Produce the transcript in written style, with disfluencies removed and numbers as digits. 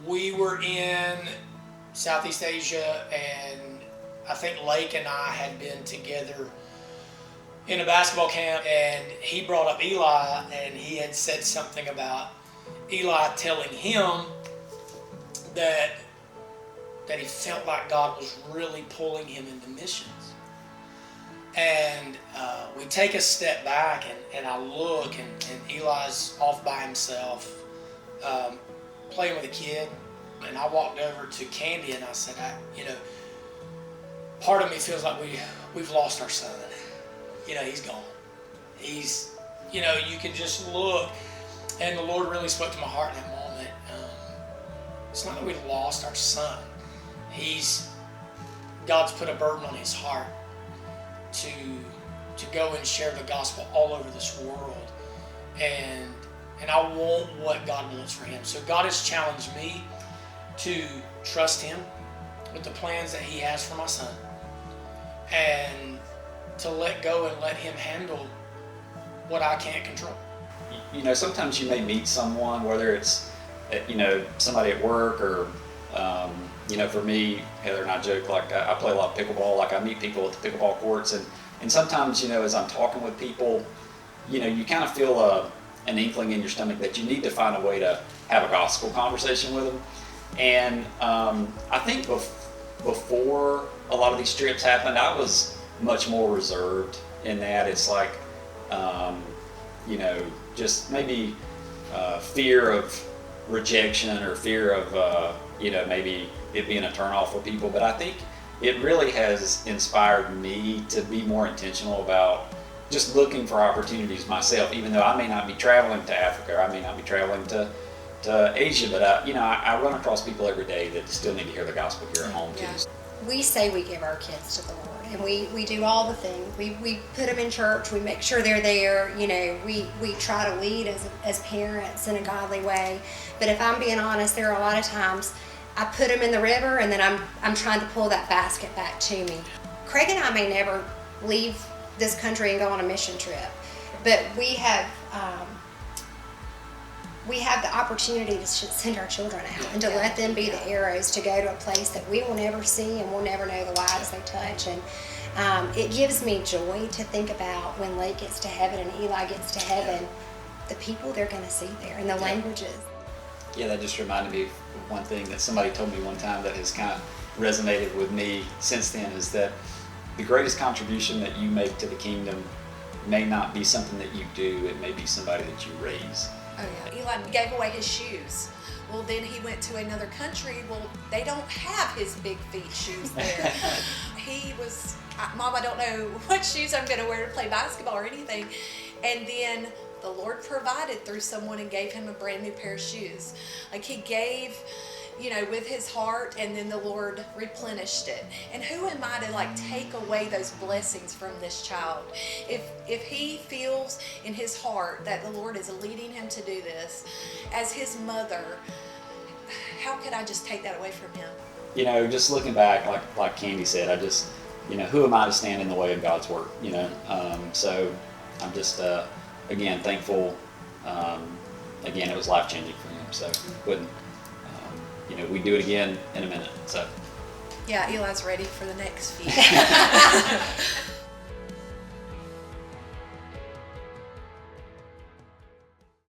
we were in Southeast Asia, and I think Lake and I had been together in a basketball camp, and he brought up Eli, and he had said something about Eli telling him that he felt like God was really pulling him into missions. And we take a step back, and I look, and Eli's off by himself, playing with a kid. And I walked over to Candy and I said, part of me feels like we've lost our son. He's gone. He's, you can just look, and the Lord really spoke to my heart in that moment. It's not that we've lost our son. God's put a burden on his heart to go and share the gospel all over this world, and I want what God wants for him. So God has challenged me to trust him with the plans that he has for my son, and to let go and let him handle what I can't control. Sometimes you may meet someone, whether it's somebody at work or for me, Heather and I joke, like I play a lot of pickleball, like I meet people at the pickleball courts, and sometimes, as I'm talking with people, you kind of feel an inkling in your stomach that you need to find a way to have a gospel conversation with them. And I think before a lot of these trips happened, I was much more reserved in that. It's like, just maybe fear of rejection or fear of, maybe it being a turnoff for people. But I think it really has inspired me to be more intentional about just looking for opportunities myself, even though I may not be traveling to Africa, or I may not be traveling to Asia, but I run across people every day that still need to hear the gospel here at home too. We say we give our kids to the Lord, and we do all the things. We put them in church. We make sure they're there. We try to lead as parents in a godly way. But if I'm being honest, there are a lot of times I put them in the river, and then I'm trying to pull that basket back to me. Craig and I may never leave this country and go on a mission trip, but we have the opportunity to send our children out and to let them be the arrows to go to a place that we will never see and we'll never know the lives they touch. And it gives me joy to think about when Lake gets to heaven and Eli gets to heaven, the people they're going to see there and the languages. Yeah, that just reminded me of one thing that somebody told me one time that has kind of resonated with me since then, is that the greatest contribution that you make to the kingdom may not be something that you do, it may be somebody that you raise. Oh yeah, Eli gave away his shoes. Well, then he went to another country. Well, they don't have his big feet shoes there. He was, Mom, I don't know what shoes I'm going to wear to play basketball or anything. And then the Lord provided through someone and gave him a brand new pair of shoes. Like he gave, with his heart, and then the Lord replenished it. And who am I to take away those blessings from this child? If he feels in his heart that the Lord is leading him to do this, as his mother, how could I just take that away from him? Just looking back, like Candy said, I just, who am I to stand in the way of God's work? So I'm just, again, thankful. Again, it was life-changing for him. So wouldn't. We do it again in a minute. So. Yeah, Eli's ready for the next few.